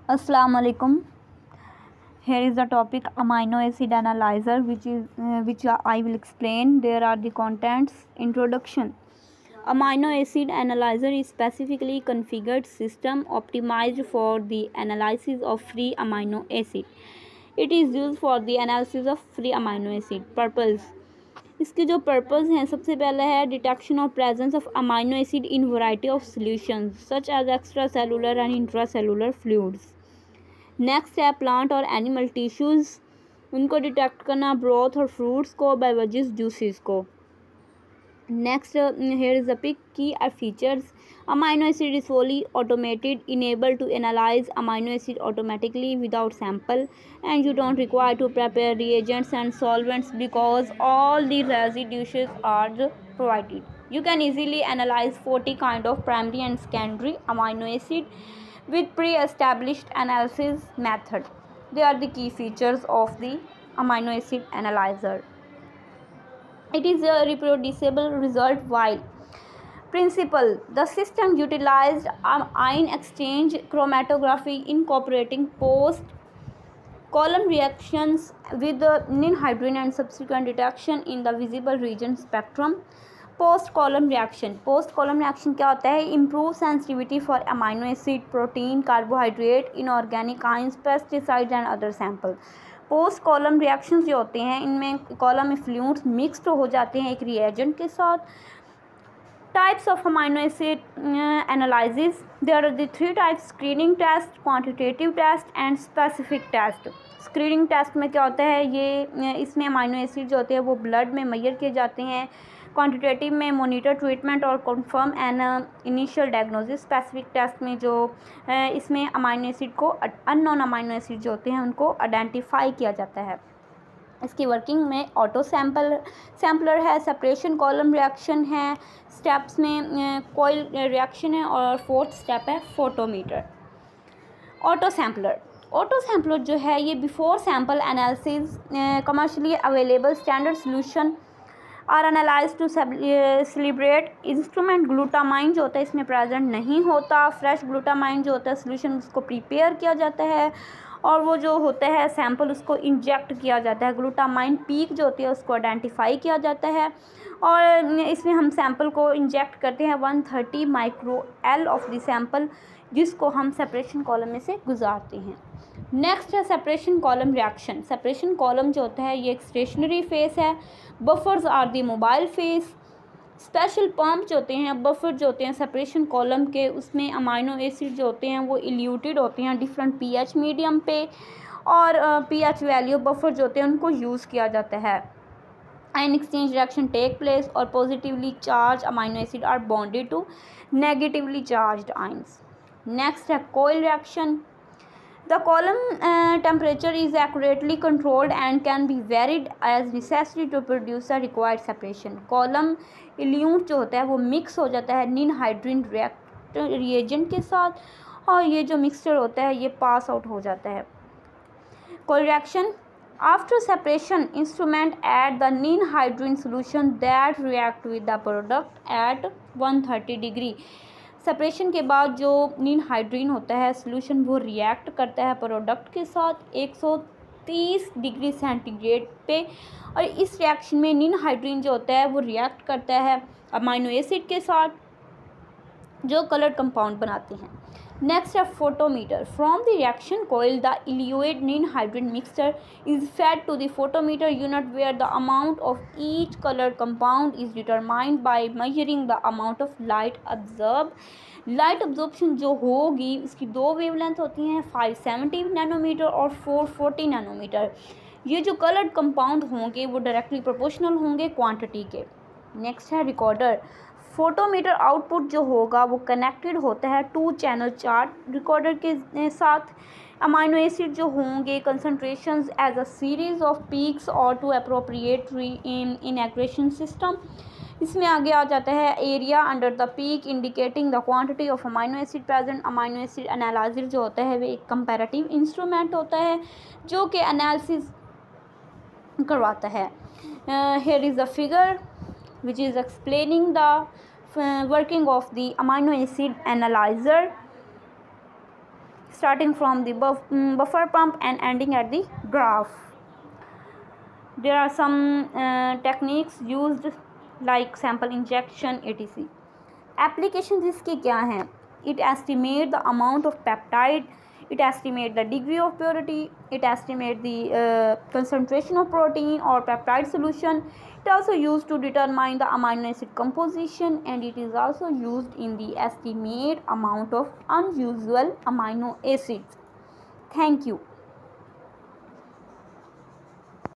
Assalamu alaikum. Here is the topic amino acid analyzer, which I will explain. There are the contents. Introduction. Amino acid analyzer is specifically configured system optimized for the analysis of free amino acid. It is used for the analysis of free amino acid. Purpose. इसके जो purpose हैं, सबसे पहला है detection of presence of amino acid in variety of solutions such as extra cellular and intra cellular fluids. Next है plant और animal tissues, उनको detect करना, ब्रोथ और फ्रूट्स को, बेवरेजेस जूसेस को। Next here is the pick key features. Amino acid is fully automated, enable to analyze amino acid automatically without sample, and you don't require to prepare reagents and solvents because all the residues are provided. You can easily analyze 40 kind of primary and secondary amino acid with pre-established analysis method. They are the key features of the amino acid analyzer. It is a reproducible result while principle. The system utilized ion exchange chromatography incorporating post column reactions with the ninhydrin and subsequent detection in the visible region spectrum. Post column reaction क्या होता है? Improve sensitivity for amino acid, protein, carbohydrate, inorganic ions, pesticides and other sample. Post column reactions जो होते हैं, इनमें column fluids mixed हो जाते हैं एक रिएजेंट के साथ। Types of amino acid analysis, there are the 3 types: screening test, quantitative test and specific test. Screening test में क्या होता है, ये इसमें अमाइनो एसिड जो होते हैं वो ब्लड में मेजर किए जाते हैं। क्वांटिटेटिव में मॉनिटर, ट्रीटमेंट और confirm and initial diagnosis. Specific test में जो इसमें अमाइनो एसिड को, अननोन अमाइनो एसिड जो होते हैं उनको आइडेंटिफाई किया जाता है। इसकी वर्किंग में ऑटो सैम्पलर है, सेपरेशन कॉलम रिएक्शन है, स्टेप्स में कॉइल रिएक्शन है और 4th स्टेप है फोटोमीटर। ऑटो सैम्पलर जो है ये before sample analysis commercially available standard solution are analyse to calibrate. Instrument glutamine जो होता है इसमें प्रेजेंट नहीं होता। फ्रेश ग्लूटामाइन जो होता है सोल्यूशन उसको प्रिपेयर किया जाता है और वो जो होता है सैंपल उसको इंजेक्ट किया जाता है। ग्लूटामाइन पीक जो होती है उसको आइडेंटिफाई किया जाता है और इसमें हम सैंपल को इंजेक्ट करते हैं 130 micro L of the sample, जिसको हम सेपरेशन कॉलम में से गुजारते हैं। नेक्स्ट है separation column reaction. Separation column जो होता है ये एक स्टेशनरी फेस है, buffers are the mobile phase. Special pump जो होते हैं, बफर जो होते हैं सेपरेशन कॉलम के, उसमें अमाइनो एसिड जो होते हैं वो इल्यूटेड होते हैं डिफरेंट पीएच मीडियम पे और पीएच वैल्यू बफर जो होते हैं उनको यूज़ किया जाता है। Ion exchange reaction take place और positively charge amino acid are bonded to negatively charged ions. Next है coil reaction. The column temperature is accurately controlled and can be varied as necessary to produce the required separation. Column elute जो होता है वो mix हो जाता है ninhydrin reagent के साथ और ये जो मिक्सचर होता है ये पास आउट हो जाता है। Coil reaction after separation instrument at the ninhydrin solution that react with the product at 130 degree. Separation के बाद जो निनहाइड्रिन होता है सोल्यूशन वो रिएक्ट करता है प्रोडक्ट के साथ 130 डिग्री सेंटीग्रेड पे और इस रिएक्शन में निनहाइड्रिन जो होता है वो रिएक्ट करता है अमाइनो एसिड के साथ जो कलर्ड कंपाउंड बनाते हैं। नेक्स्ट है photometer. From the reaction coil the eluted ninhydrin mixture is fed to the photometer unit where the amount of each coloured compound is determined by measuring the amount of light absorbed. Light absorption जो होगी उसकी 2 wavelength होती हैं, 570 nanometre और 440 nanometre. ये जो coloured compound होंगे वो डायरेक्टली प्रोपोर्शनल होंगे क्वांटिटी के। नेक्स्ट है रिकॉर्डर। फोटोमीटर आउटपुट जो होगा वो कनेक्टेड होता है 2 चैनल चार्ट रिकॉर्डर के साथ। अमाइनो एसिड जो होंगे concentrations as a series of peaks और टू अप्रोप्रिएट इनएग्रेशन सिस्टम। इसमें आगे आ जाता है area under the peak indicating the quantity of amino acid present. Amino acid analysis जो होता है वो एक कंपैरेटिव इंस्ट्रूमेंट होता है जो कि एनालिसिस करवाता है। Here is the figure which is explaining the working of the amino acid analyzer. starting from the buffer pump and ending at the graph. There are some techniques used like sample injection etc. Applications इसके क्या हैं? It estimate the amount of peptide, it estimate the degree of purity, it estimate the concentration of protein or peptide solution. It also used to determine the amino acid composition, and it is also used in the estimate amount of unusual amino acids. Thank you.